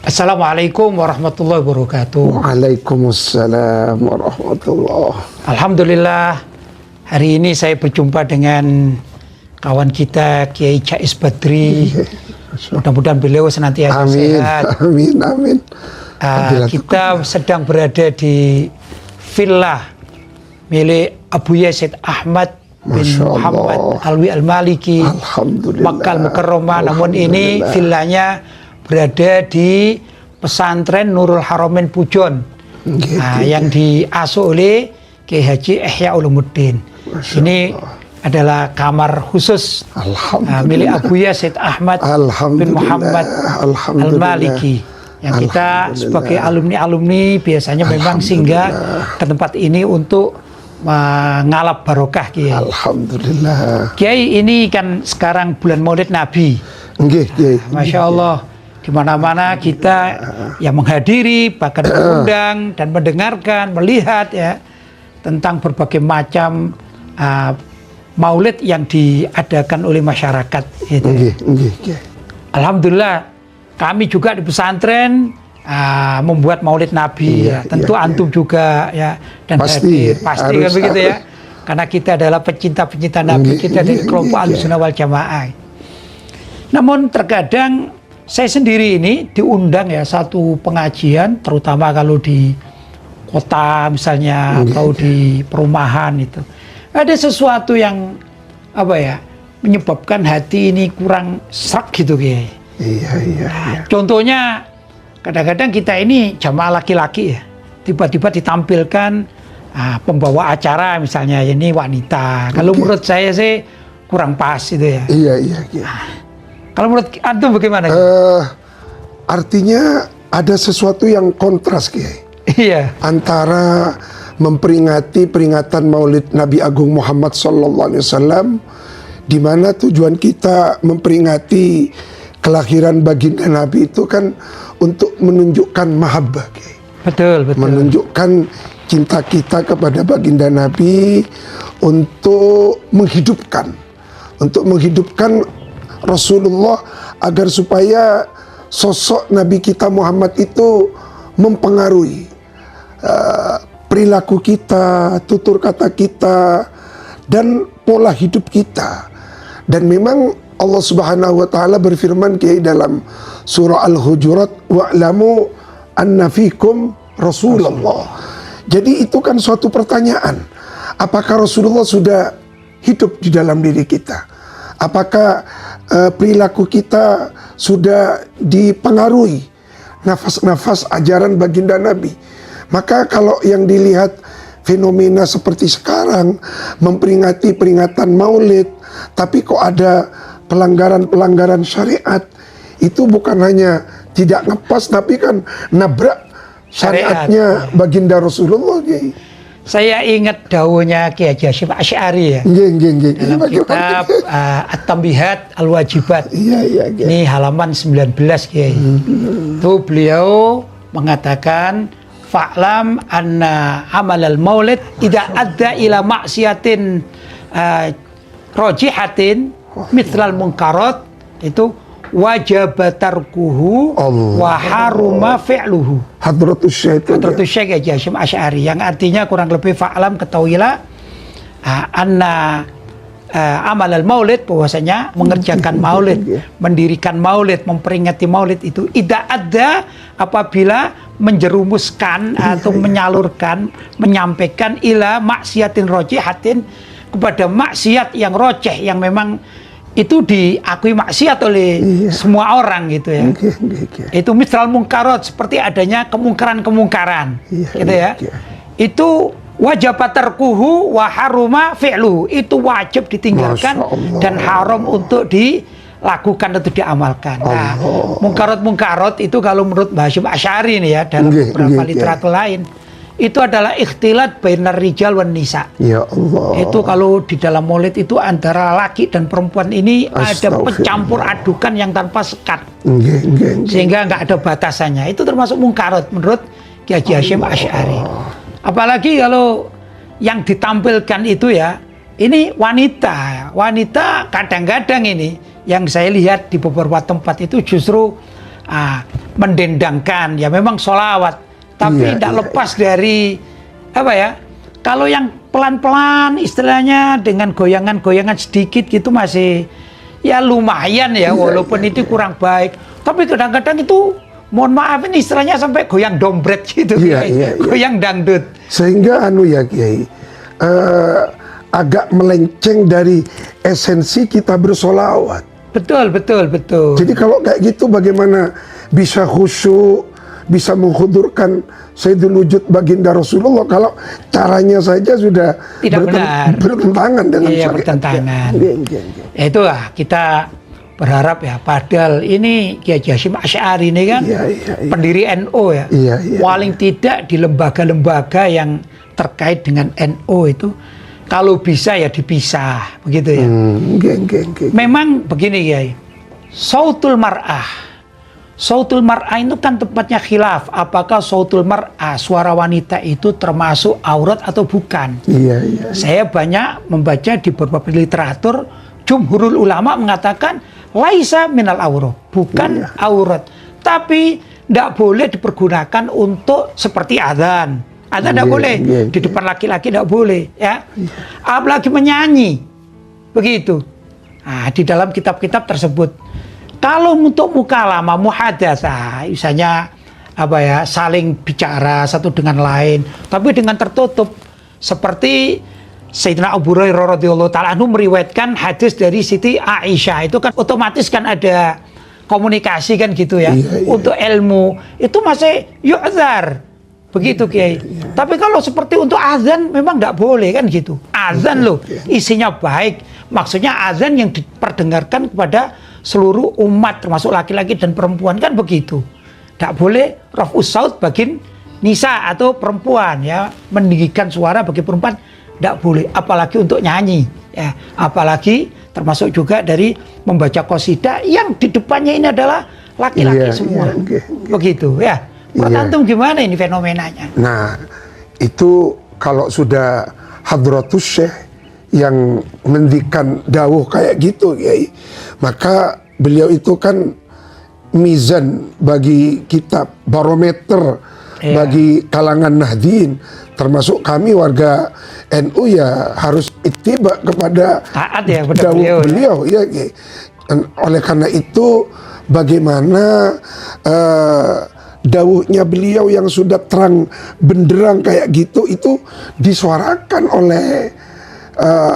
Assalamualaikum warahmatullahi wabarakatuh. Waalaikumsalam warahmatullah. Alhamdulillah, hari ini saya berjumpa dengan kawan kita Kiai Jais Badri. Mudah-mudahan beliau senantiasa sehat. Amin, amin. Kita sedang berada di villa milik Abu Yazid Ahmad bin Muhammad Alwi Al-Maliki, Makkah Mukarramah. Namun ini villanya berada di pesantren Nurul Haramain Pujon, yang diasuh oleh Kiai Haji Ihya Ulumuddin. Ini adalah kamar khusus milik Abu Yazid Ahmad bin Muhammad Al-Maliki, yang kita sebagai alumni-alumni biasanya memang singgah ke tempat ini untuk mengalap barokah, Kiai. Alhamdulillah. Kiai, ini kan sekarang bulan Maulid Nabi. Masya Allah, di mana-mana kita yang menghadiri, bahkan mengundang dan mendengarkan, melihat ya tentang berbagai macam maulid yang diadakan oleh masyarakat. Gitu. Alhamdulillah, kami juga di pesantren membuat maulid Nabi. Tentu antum juga ya, dan pasti kan begitu ya. Karena kita adalah pecinta-pecinta Nabi, kita dari kelompok Ahlussunnah wal Jamaah. Namun terkadang saya sendiri ini diundang ya satu pengajian, terutama kalau di kota misalnya atau di perumahan itu. Ada sesuatu yang menyebabkan hati ini kurang serak gitu, Kiai. Iya. Contohnya kadang-kadang kita ini jamaah laki-laki ya, tiba-tiba ditampilkan pembawa acara misalnya ini wanita. Kalau menurut saya sih kurang pas itu ya. Iya. Kalau menurut antum bagaimana? Artinya ada sesuatu yang kontras, Kiai. Iya. Antara memperingati peringatan Maulid Nabi Agung Muhammad SAW, di mana tujuan kita memperingati kelahiran baginda Nabi itu kan untuk menunjukkan mahabbah, Kiai. Betul. Menunjukkan cinta kita kepada baginda Nabi, untuk menghidupkan Rasulullah, agar supaya sosok Nabi kita Muhammad itu mempengaruhi perilaku kita, tutur kata kita, dan pola hidup kita. Dan memang Allah Subhanahu wa taala berfirman, Kiai, dalam surah Al-Hujurat, wa'lamu anna fikum Rasulullah. Jadi itu kan suatu pertanyaan. Apakah Rasulullah sudah hidup di dalam diri kita? Apakah perilaku kita sudah dipengaruhi nafas-nafas ajaran baginda Nabi? Maka kalau yang dilihat fenomena seperti sekarang, memperingati peringatan Maulid, tapi kok ada pelanggaran-pelanggaran syariat, itu bukan hanya tidak ngepas, tapi kan nabrak syariatnya baginda Rasulullah. Saya ingat dawuhnya Kiai Haji Hasyim Asy'ari ya. Dalam kitab At-Tambihat Al-Wajibat. Ini halaman 19, Kiai. Itu beliau mengatakan, fa'lam anna amalal maulid idza adda ila maksiatin rajihatin mithlal munkarat, itu wajib tarkuhu wa haruma fi'luhu. Hadratus Syekh Haji Hasyim Asy'ari, yang artinya kurang lebih fa'lam, ketahuilah anna amalal maulid, bahwasanya mengerjakan maulid, mendirikan maulid, memperingati maulid itu idza adda, apabila menjerumuskan atau menyalurkan, menyampaikan ila maksiatin rajihatin, kepada maksiat yang rojeh, yang memang itu diakui maksiat oleh semua orang gitu ya. Itu misal mungkarat, seperti adanya kemungkaran-kemungkaran gitu ya. Itu wajib tarkuhu wa haruma fi'luhu, itu wajib ditinggalkan dan haram untuk dilakukan atau diamalkan. Nah, mungkarat itu kalau menurut Mbah Hasyim Asy'ari ini ya, dalam beberapa literatur lain, itu adalah ikhtilat bainar rijal wan nisa. Ya Allah. Itu kalau di dalam maulid itu antara laki dan perempuan ini ada pencampur adukan yang tanpa sekat. Sehingga nggak ada batasannya. Itu termasuk mungkarat menurut Kiai Haji Hasyim Asy'ari. Apalagi kalau yang ditampilkan itu ya, ini wanita. Wanita kadang-kadang ini yang saya lihat di beberapa tempat itu justru mendendangkan ya memang sholawat, tapi tidak lepas dari apa ya, kalau yang pelan-pelan istilahnya dengan goyangan-goyangan sedikit gitu masih ya lumayan ya, walaupun itu kurang baik, tapi kadang-kadang itu mohon maaf ini istilahnya sampai goyang dombret gitu, goyang dangdut, sehingga ya Kiai agak melenceng dari esensi kita bersolawat. Betul. Jadi kalau kayak gitu bagaimana bisa khusyuk, bisa menghudurkan Sayyidul Wujud baginda Rasulullah kalau caranya saja sudah tidak benar, bertentangan dengan bertentangan. Itu kita berharap ya, padahal ini Kiai Hasyim Asy'ari ini kan pendiri NU ya, paling tidak di lembaga-lembaga yang terkait dengan NU itu kalau bisa ya dipisah begitu ya. Memang begini Kiai, sautul mar'ah itu kan tempatnya khilaf, apakah sautul mar'ah, suara wanita itu termasuk aurat atau bukan. Saya banyak membaca di beberapa literatur, jumhurul ulama mengatakan laisa minal aurat, bukan aurat, tapi tidak boleh dipergunakan untuk seperti azan. Azan tidak boleh di depan laki-laki, tidak boleh ya. Apalagi menyanyi begitu. Nah, di dalam kitab-kitab tersebut. Kalau untuk mukalamah muhadatsah, misalnya apa ya, saling bicara satu dengan lain, tapi dengan tertutup, seperti Sayyidina Abu Hurairah radhiyallahu taala anhu meriwayatkan hadis dari Siti Aisyah, itu kan otomatis kan ada komunikasi kan gitu ya. Untuk ilmu itu masih yu'zar. Begitu Kiai. Tapi kalau seperti untuk azan memang tidak boleh kan gitu. Azan loh isinya baik. Maksudnya azan yang diperdengarkan kepada seluruh umat termasuk laki-laki dan perempuan kan begitu. Tidak boleh raf'us saut bagi nisa atau perempuan ya, meninggikan suara bagi perempuan tidak boleh, apalagi untuk nyanyi ya, apalagi termasuk juga dari membaca qasidah yang di depannya ini adalah laki-laki semua. Begitu ya. Menurut antum gimana ini fenomenanya? Nah, itu kalau sudah hadratus syekh yang mendikan dawuh kayak gitu, Kiai, maka beliau itu kan mizan bagi kita, barometer bagi kalangan Nahdien, termasuk kami warga NU ya harus ittiba kepada taat ya dawuh beliau ya. Dan oleh karena itu bagaimana dawuhnya beliau yang sudah terang benderang kayak gitu itu disuarakan oleh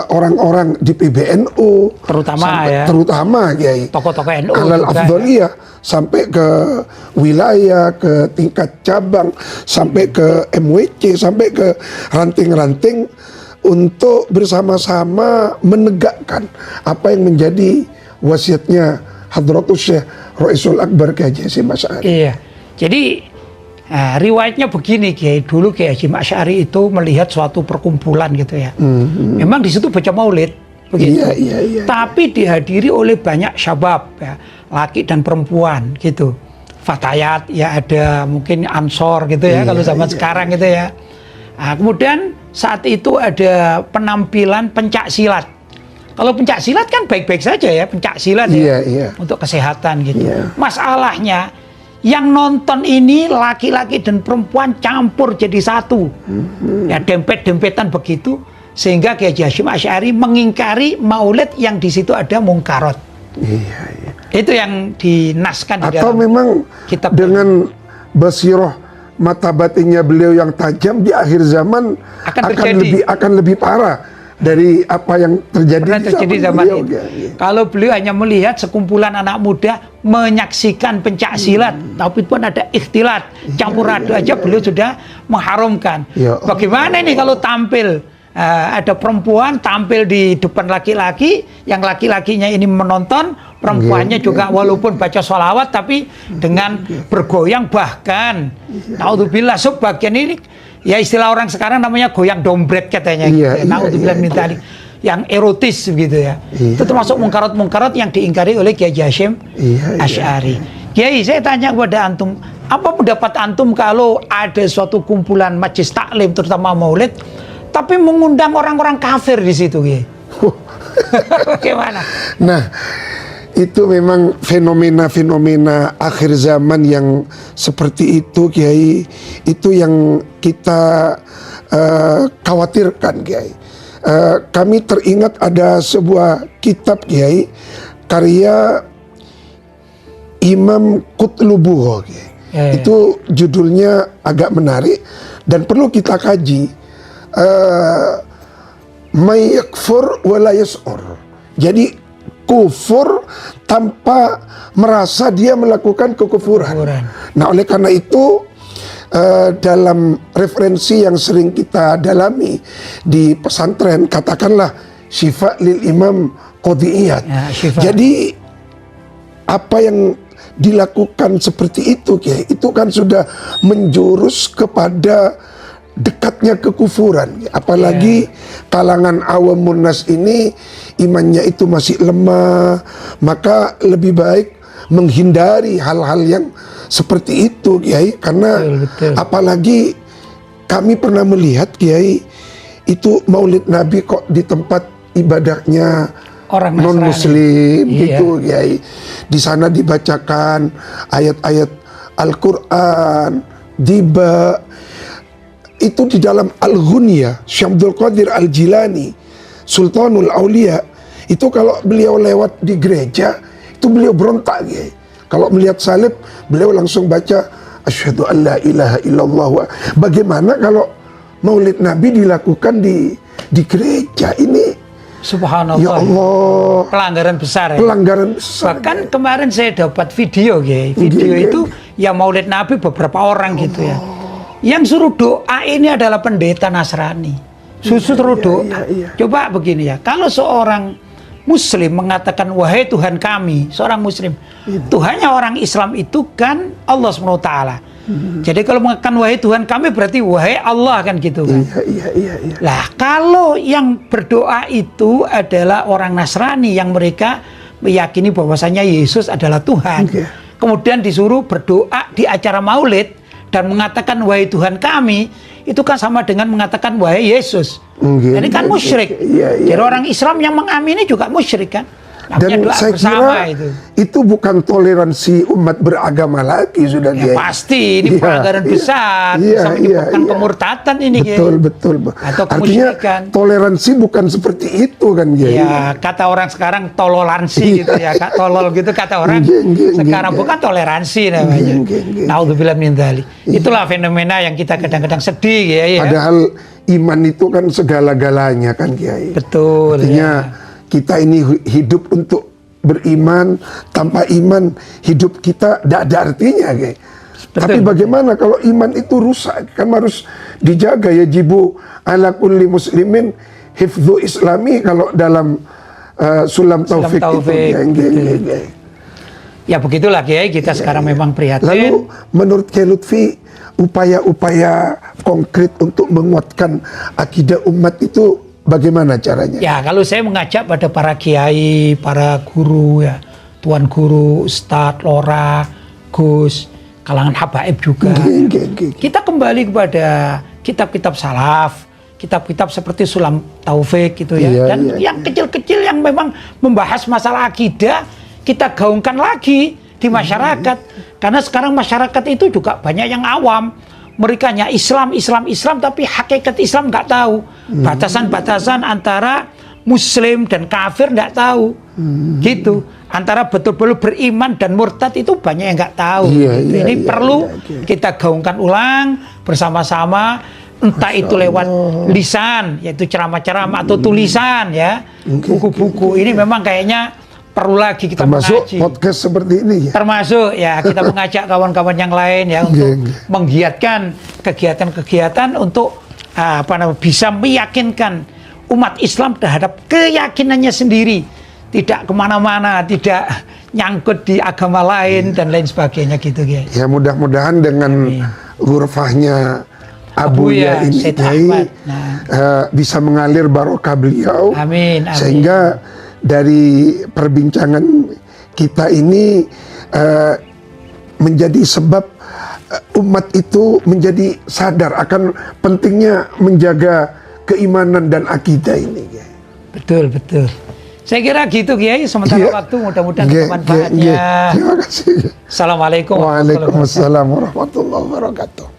orang-orang di PBNU, terutama ya tokoh-tokoh NU alal afdhaliyah, sampai ke wilayah, ke tingkat cabang, sampai ke MWC, sampai ke ranting-ranting untuk bersama-sama menegakkan apa yang menjadi wasiatnya Hadratus Syekh Ra'isul Akbar Kiai Hasyim Asy'ari. Iya. Jadi riwayatnya begini Kiai, dulu Kiai Hasyim Asy'ari itu melihat suatu perkumpulan gitu ya. Memang di situ baca maulid begitu. Tapi dihadiri oleh banyak syabab ya, laki dan perempuan gitu. Fatayat ya, ada mungkin ansor gitu ya kalau zaman sekarang gitu ya. Nah, kemudian saat itu ada penampilan pencak silat. Kalau pencak silat kan baik-baik saja ya, pencak silat untuk kesehatan gitu. Masalahnya yang nonton ini laki-laki dan perempuan campur jadi satu, ya dempet-dempetan begitu, sehingga Kiai Hasyim Asy'ari mengingkari maulid yang di situ ada mungkarot. Itu yang dinaskan di dalam memang kitab dengan basiroh mata batinnya beliau yang tajam di akhir zaman akan lebih parah dari apa yang terjadi di zaman itu. Kalau beliau hanya melihat sekumpulan anak muda menyaksikan pencak silat, tapi pun ada ikhtilat, campur aduk aja beliau sudah mengharamkan. Bagaimana ini kalau tampil ada perempuan tampil di depan laki-laki, yang laki-lakinya ini menonton, perempuannya juga walaupun baca sholawat tapi dengan bergoyang, bahkan naudzubillah sebagian ini ya istilah orang sekarang namanya goyang dombret katanya. Naudzubillah min dzalik, yang erotis gitu ya. Itu termasuk mungkarat-mungkarat yang diingkari oleh Kiai Hasyim Asy'ari. Kiai, saya tanya kepada antum, apa pendapat antum kalau ada suatu kumpulan majelis taklim terutama maulid tapi mengundang orang-orang kafir di situ, Kiai? Bagaimana? Nah, Itu memang fenomena-fenomena akhir zaman yang seperti itu, Kiai. Itu yang kita khawatirkan, Kiai. Kami teringat ada sebuah kitab, Kiai, karya Imam Qutlubuh, Kiai. Itu judulnya agak menarik dan perlu kita kaji. May yakfur wa la yas'ur. Jadi kufur tanpa merasa dia melakukan kekufuran. Nah, oleh karena itu dalam referensi yang sering kita dalami di pesantren, katakanlah Syifa lil Imam Qodiyat. Ya, jadi apa yang dilakukan seperti itu, Kiai, itu kan sudah menjurus kepada dekatnya kekufuran. Apalagi kalangan awamun nas ini imannya itu masih lemah, maka lebih baik menghindari hal-hal yang seperti itu, Kiai, karena apalagi kami pernah melihat, Kiai, itu Maulid Nabi kok di tempat ibadahnya orang non Muslim, gitu, Kiai. Di sana dibacakan ayat-ayat Al-Quran, diba. Itu di dalam Al-Ghunyah, Syekh Abdul Qadir Al-Jilani, Sultanul Aulia, itu kalau beliau lewat di gereja, itu beliau berontak, Kiai. Kalau melihat salib, beliau langsung baca asyhadu an la ilaha illallah. Bagaimana kalau Maulid Nabi dilakukan di gereja? Ini subhanallah, ya Allah, pelanggaran besar, ya? Pelanggaran besar. Bahkan kemarin saya dapat video, Kiai. Video itu ya Maulid Nabi beberapa orang gitu ya. Yang suruh doa ini adalah pendeta Nasrani. Suruh doa. Coba begini ya, kalau seorang Muslim mengatakan wahai Tuhan kami, seorang Muslim, Tuhannya orang Islam itu kan Allah SWT. Jadi kalau mengatakan wahai Tuhan kami berarti wahai Allah, kan gitu kan. Lah kalau yang berdoa itu adalah orang Nasrani yang mereka meyakini bahwasanya Yesus adalah Tuhan, kemudian disuruh berdoa di acara Maulid dan mengatakan wahai Tuhan kami, itu kan sama dengan mengatakan wahai Yesus. Jadi kan musyrik. Jadi orang Islam yang mengamini juga musyrik, kan. Dan saya kira itu bukan toleransi umat beragama lagi, sudah, ya, pasti ini pelanggaran besar, bisa menyebabkan kemurtadan ini. Betul. Atau artinya toleransi bukan seperti itu, kan, Kiai. Ya, kata orang sekarang toleransi gitu ya, tolol gitu kata orang sekarang, bukan toleransi namanya. Naudzubillah min dzalik. Itulah fenomena yang kita kadang-kadang sedih, ya. Padahal iman itu kan segala-galanya, kan, Kiai. Betul. Artinya kita ini hidup untuk beriman, tanpa iman hidup kita tidak ada artinya, Kiai. Tapi bagaimana kalau iman itu rusak? Kan harus dijaga, ya, jibu ala kulli muslimin hifdzu islami, kalau dalam Sulam Taufik itu, Kiai. Ya begitulah, Kiai, kita sekarang memang prihatin. Lalu menurut Kiai Lutfi, upaya-upaya konkret untuk menguatkan akidah umat itu bagaimana caranya? Ya, kalau saya mengajak pada para kiai, para guru, ya, tuan guru, ustadz, lora, gus, kalangan habaib juga. Kita kembali kepada kitab-kitab salaf, kitab-kitab seperti Sulam Taufik gitu ya. Dan yang kecil-kecil yang memang membahas masalah akidah, kita gaungkan lagi di masyarakat. Karena sekarang masyarakat itu juga banyak yang awam. Mereka hanya Islam, tapi hakikat Islam nggak tahu. Batasan-batasan antara Muslim dan kafir nggak tahu. Gitu. Antara betul-betul beriman dan murtad itu banyak yang nggak tahu. Ini perlu kita gaungkan ulang bersama-sama. Entah itu lewat lisan, yaitu ceramah-ceramah, atau tulisan, ya, buku-buku. Ini memang kayaknya perlu lagi kita termasuk mengaji. Podcast seperti ini, ya? Termasuk, ya, kita mengajak kawan-kawan yang lain, ya, untuk menggiatkan kegiatan-kegiatan untuk bisa meyakinkan umat Islam terhadap keyakinannya sendiri, tidak kemana-mana, tidak nyangkut di agama lain dan lain sebagainya, gitu, ya. Ya, mudah-mudahan dengan ghurfahnya Abuya ini, bisa mengalir barokah beliau. Amin. Sehingga dari perbincangan kita ini menjadi sebab umat itu menjadi sadar akan pentingnya menjaga keimanan dan akidah ini. Betul. Saya kira gitu Kiai, sementara waktu mudah-mudahan bermanfaat ya. Terima kasih. Assalamualaikum Waalaikumsalam warahmatullahi wabarakatuh.